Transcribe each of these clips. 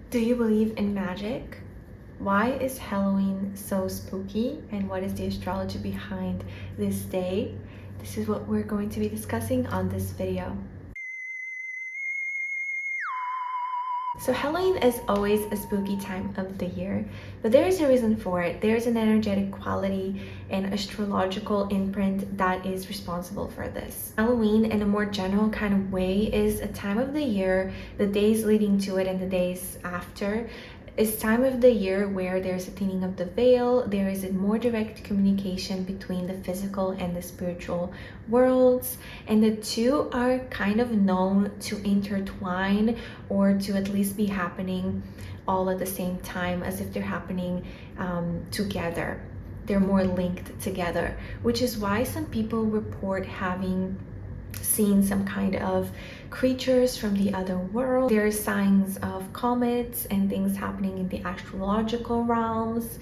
Do you believe in magic? Why is Halloween so spooky? And what is the astrology behind this day? This is what we're going to be discussing on this video. So Halloween is always a spooky time of the year, but there is a reason for it. There's an energetic quality and astrological imprint that is responsible for this. Halloween, in a more general kind of way, is a time of the year, the days leading to it and the days after, is time of the year where there's a thinning of the veil. There is a more direct communication between the physical and the spiritual worlds, and the two are kind of known to intertwine, or to at least be happening all at the same time, as if they're happening together. They're more linked together, which is why some people report having seen some kind of creatures from the other world. There are signs of comets and things happening in the astrological realms,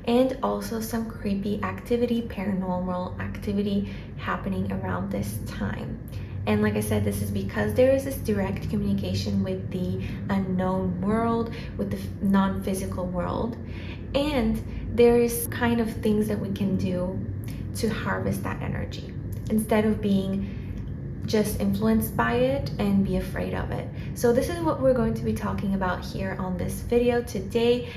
and also some creepy activity, paranormal activity happening around this time. And like I said, this is because there is this direct communication with the unknown world, with the non-physical world, and there is kind of things that we can do to harvest that energy instead of being just influenced by it and be afraid of it. So this is what we're going to be talking about here on this video today.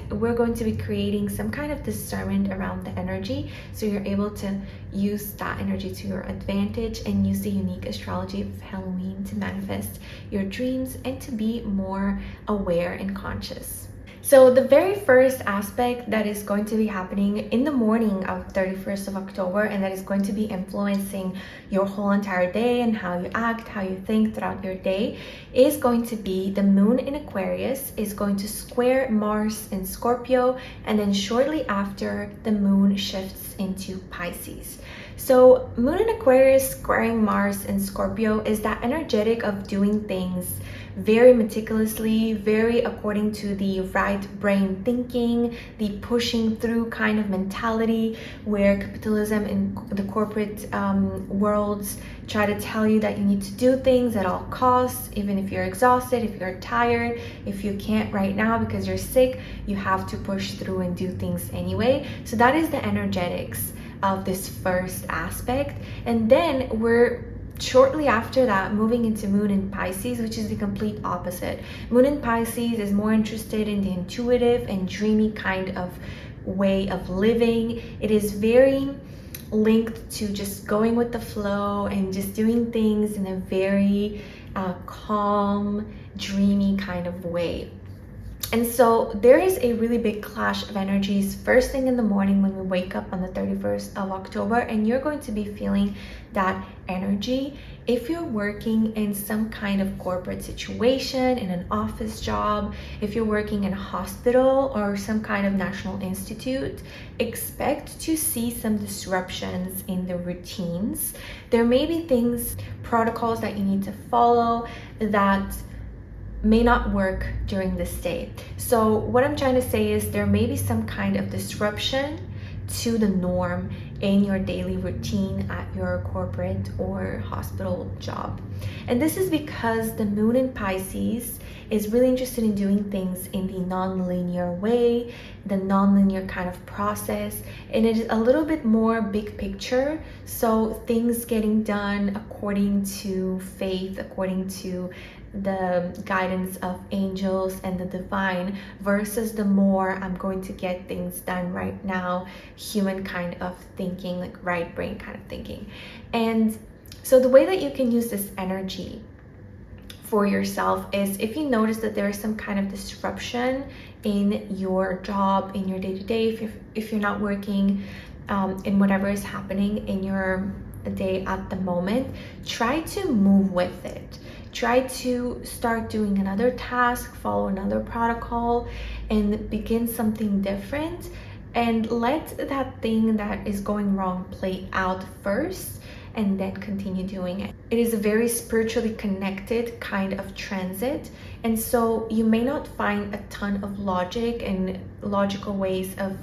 We're going to be creating some kind of discernment around the energy, so you're able to use that energy to your advantage and use the unique astrology of Halloween to manifest your dreams and to be more aware and conscious. So the very first aspect that is going to be happening in the morning of 31st of October, and that is going to be influencing your whole entire day and how you act, how you think throughout your day, is going to be the moon in Aquarius is going to square Mars in Scorpio, and then shortly after the moon shifts into Pisces. So moon in Aquarius squaring Mars in Scorpio is that energetic of doing things very meticulously, very according to the right brain thinking, the pushing through kind of mentality, where capitalism and the corporate worlds try to tell you that you need to do things at all costs, even if you're exhausted, if you're tired, if you can't right now because you're sick, you have to push through and do things anyway. So that is the energetics of this first aspect. And then we're shortly after that moving into moon in Pisces, which is the complete opposite. Moon in Pisces is more interested in the intuitive and dreamy kind of way of living. It is very linked to just going with the flow and just doing things in a very calm, dreamy kind of way. And so there is a really big clash of energies first thing in the morning when we wake up on the 31st of October, and you're going to be feeling that energy if you're working in some kind of corporate situation, in an office job, if you're working in a hospital or some kind of national institute. Expect to see some disruptions in the routines. There may be things, protocols that you need to follow that may not work during this day. So what I'm trying to say is there may be some kind of disruption to the norm in your daily routine at your corporate or hospital job. And this is because the moon in Pisces is really interested in doing things in the non-linear way, the non-linear kind of process, and it is a little bit more big picture. So things getting done according to faith, according to the guidance of angels and the divine, versus the more I'm going to get things done right now, human kind of thinking, like right brain kind of thinking. And so the way that you can use this energy for yourself is if you notice that there is some kind of disruption in your job, in your day-to-day, if you're not working in whatever is happening in your day at the moment, try to move with it. Try to start doing another task, follow another protocol, and begin something different, and let that thing that is going wrong play out first, and then continue doing it. It is a very spiritually connected kind of transit, and so you may not find a ton of logic and logical ways of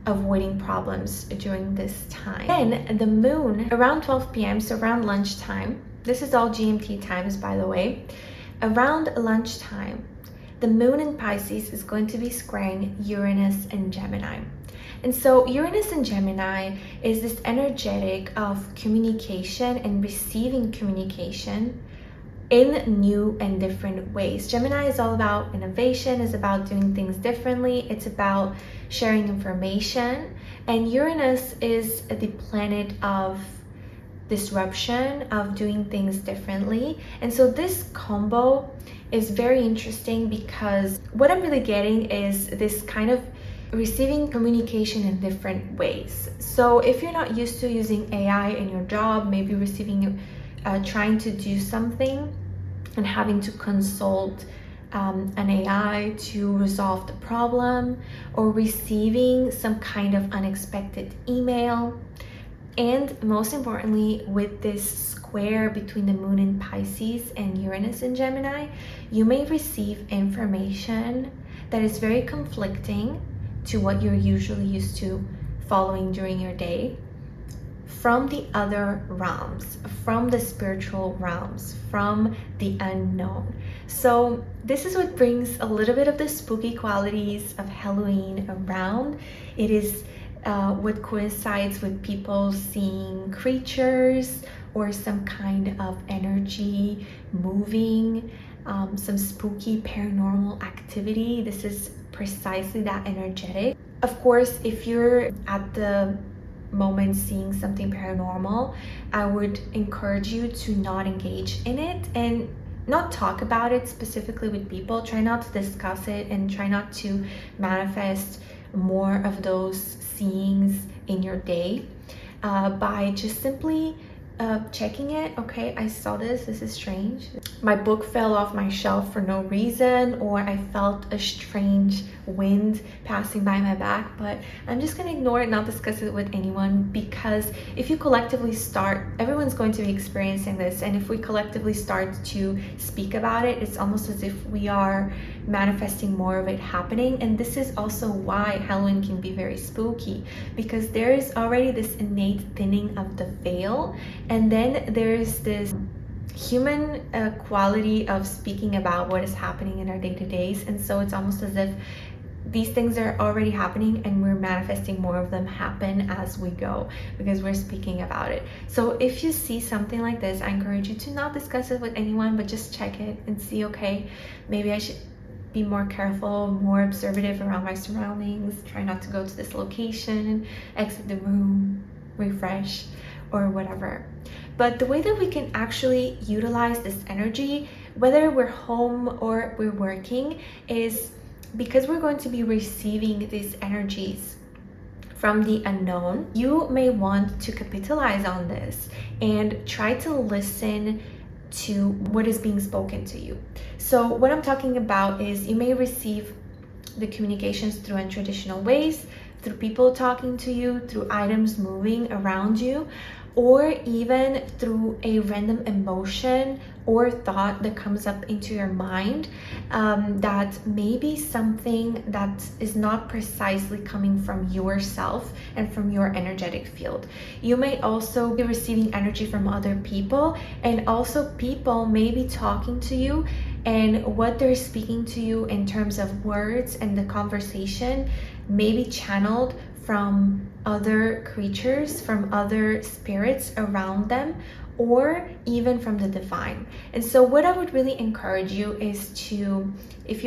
avoiding problems during this time. Then the moon around 12 p.m., so around lunchtime, this is all GMT times, by the way, around lunchtime, the moon in Pisces is going to be squaring Uranus in Gemini. And so Uranus in Gemini is this energetic of communication and receiving communication in new and different ways. Gemini is all about innovation, is about doing things differently. It's about sharing information. And Uranus is the planet of disruption, of doing things differently. And so this combo is very interesting because what I'm really getting is this kind of receiving communication in different ways. So if you're not used to using AI in your job, maybe trying to do something and having to consult an AI to resolve the problem, or receiving some kind of unexpected email. And most importantly, with this square between the moon in Pisces and Uranus in Gemini, you may receive information that is very conflicting to what you're usually used to following during your day, from the other realms, from the spiritual realms, from the unknown. So this is what brings a little bit of the spooky qualities of Halloween around. It is what coincides with people seeing creatures or some kind of energy moving, some spooky paranormal activity. This is precisely that energetic. Of course, if you're at the moment seeing something paranormal, I would encourage you to not engage in it and not talk about it specifically with people. Try not to discuss it and try not to manifest more of those seeings in your day by just simply checking it. Okay, I saw this is strange. My book fell off my shelf for no reason, or I felt a strange wind passing by my back, but I'm just gonna ignore it, not discuss it with anyone, because if you collectively start, everyone's going to be experiencing this, and if we collectively start to speak about it, it's almost as if we are manifesting more of it happening. And this is also why Halloween can be very spooky, because there is already this innate thinning of the veil, and then there's this human quality of speaking about what is happening in our day-to-days. And so it's almost as if these things are already happening and we're manifesting more of them happen as we go, because we're speaking about it. So if you see something like this, I encourage you to not discuss it with anyone, but just check it and see, okay, maybe I should be more careful, more observative around my surroundings, try not to go to this location, exit the room, refresh, or whatever. But the way that we can actually utilize this energy, whether we're home or we're working, is because we're going to be receiving these energies from the unknown. You may want to capitalize on this and try to listen to what is being spoken to you. So what I'm talking about is you may receive the communications through untraditional ways, through people talking to you, through items moving around you, or even through a random emotion or thought that comes up into your mind, that may be something that is not precisely coming from yourself and from your energetic field. You may also be receiving energy from other people, and also people may be talking to you, and what they're speaking to you in terms of words and the conversation may be channeled from other creatures, from other spirits around them, or even from the divine. And so what I would really encourage you is to, if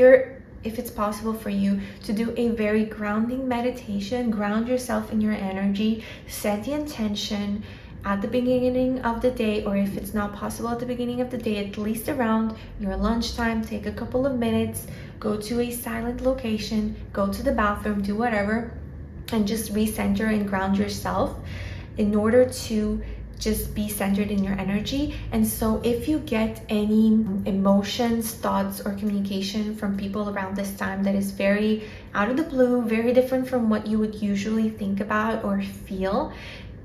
it's possible for you, to do a very grounding meditation, ground yourself in your energy, set the intention at the beginning of the day, or if it's not possible at the beginning of the day, at least around your lunchtime, take a couple of minutes, go to a silent location, go to the bathroom, do whatever, and just recenter and ground yourself in order to just be centered in your energy. And so if you get any emotions, thoughts, or communication from people around this time that is very out of the blue, very different from what you would usually think about or feel,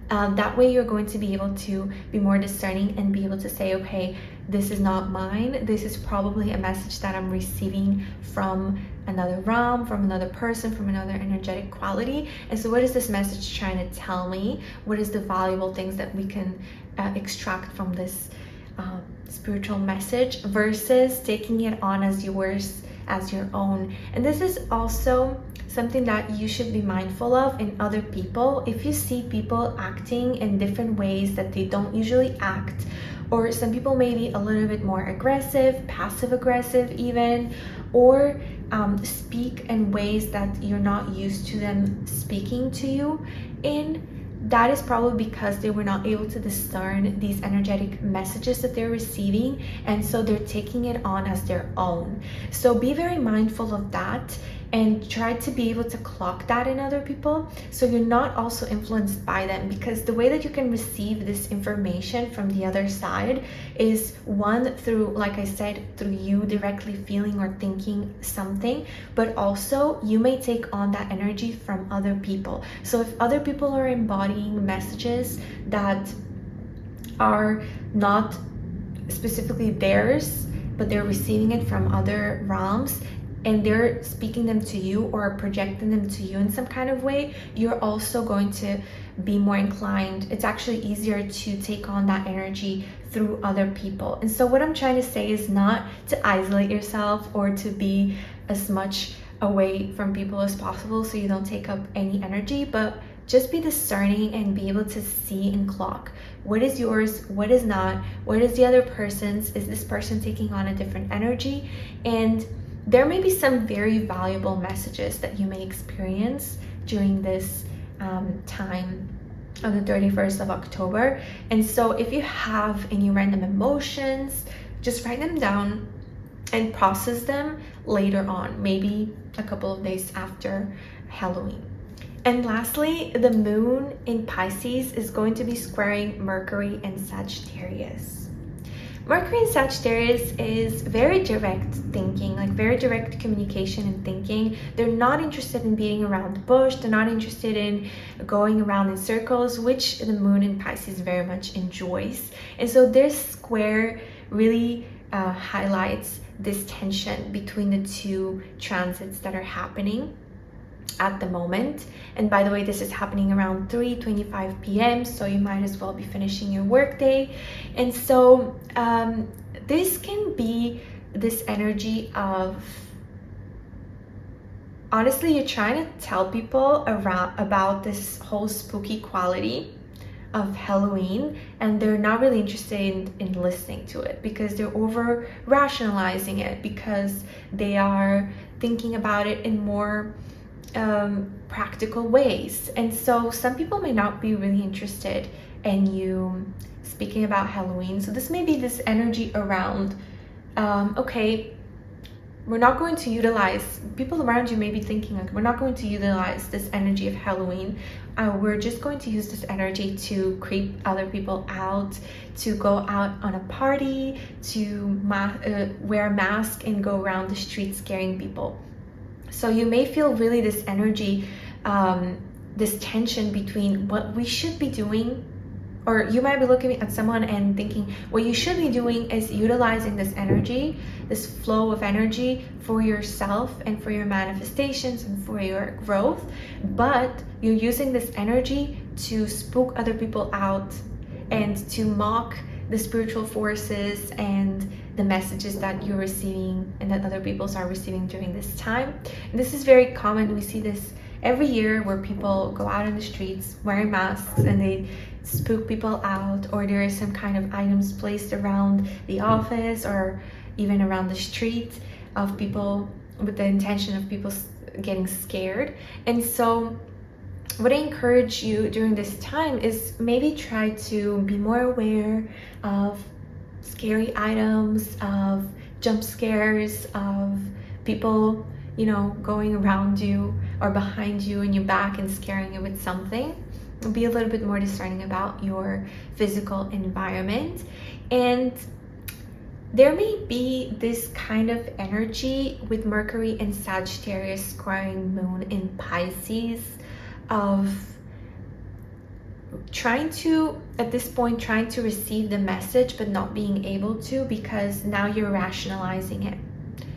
that way you're going to be able to be more discerning and be able to say, okay, this is not mine. This is probably a message that I'm receiving from another realm, from another person, from another energetic quality. And so what is this message trying to tell me? What is the valuable things that we can extract from this spiritual message, versus taking it on as yours as your own. And this is also something that you should be mindful of in other people. If you see people acting in different ways that they don't usually act, or some people may be a little bit more aggressive, passive aggressive even, or speak in ways that you're not used to them speaking to you in, that is probably because they were not able to discern these energetic messages that they're receiving, and so they're taking it on as their own. So be very mindful of that and try to be able to clock that in other people, so you're not also influenced by them, because the way that you can receive this information from the other side is one, through, like I said, through you directly feeling or thinking something, but also you may take on that energy from other people. So if other people are embodying messages that are not specifically theirs, but they're receiving it from other realms, and they're speaking them to you or projecting them to you in some kind of way, you're also going to be more inclined. It's actually easier to take on that energy through other people. And so what I'm trying to say is not to isolate yourself or to be as much away from people as possible so you don't take up any energy, but just be discerning and be able to see and clock what is yours, what is not, what is the other person's, is this person taking on a different energy. And there may be some very valuable messages that you may experience during this time of the 31st of October. And so if you have any random emotions, just write them down and process them later on, maybe a couple of days after Halloween. And lastly, the moon in Pisces is going to be squaring Mercury and Sagittarius. Mercury in Sagittarius is very direct thinking, like very direct communication and thinking. They're not interested in beating around the bush. They're not interested in going around in circles, which the moon in Pisces very much enjoys. And so this square really highlights this tension between the two transits that are happening at the moment. And by the way, this is happening around 3:25 p.m. so you might as well be finishing your workday. And so this can be this energy of, honestly, you're trying to tell people about this whole spooky quality of Halloween, and they're not really interested in listening to it because they're over rationalizing it, because they are thinking about it in more practical ways. And so some people may not be really interested in you speaking about Halloween. So this may be this energy around, okay, we're not going to utilize, people around you may be thinking like, we're not going to utilize this energy of Halloween. We're just going to use this energy to creep other people out, to go out on a party, to wear a mask and go around the street scaring people. So you may feel really this energy, this tension between what we should be doing, or you might be looking at someone and thinking what you should be doing is utilizing this energy, this flow of energy for yourself and for your manifestations and for your growth, but you're using this energy to spook other people out and to mock the spiritual forces and the messages that you're receiving and that other people are receiving during this time. And this is very common. We see this every year where people go out in the streets wearing masks and they spook people out, or there is some kind of items placed around the office or even around the street of people with the intention of people getting scared. And so what I encourage you during this time is maybe try to be more aware of scary items, of jump scares, of people, you know, going around you or behind you in your back and scaring you with something. Be a little bit more discerning about your physical environment. And there may be this kind of energy with Mercury and Sagittarius squaring Moon in Pisces of trying to, at this point, trying to receive the message but not being able to, because now you're rationalizing it.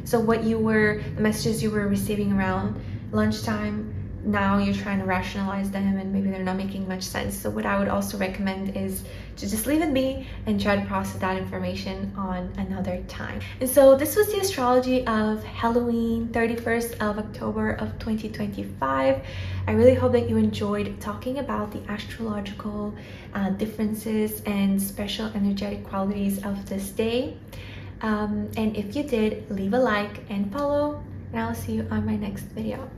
So what you were, the messages you were receiving around lunchtime, now you're trying to rationalize them and maybe they're not making much sense. So what I would also recommend is to just leave it be and try to process that information on another time. And so this was the astrology of Halloween, 31st of October of 2025. I really hope that you enjoyed talking about the astrological differences and special energetic qualities of this day. And if you did, leave a like and follow, and I'll see you on my next video.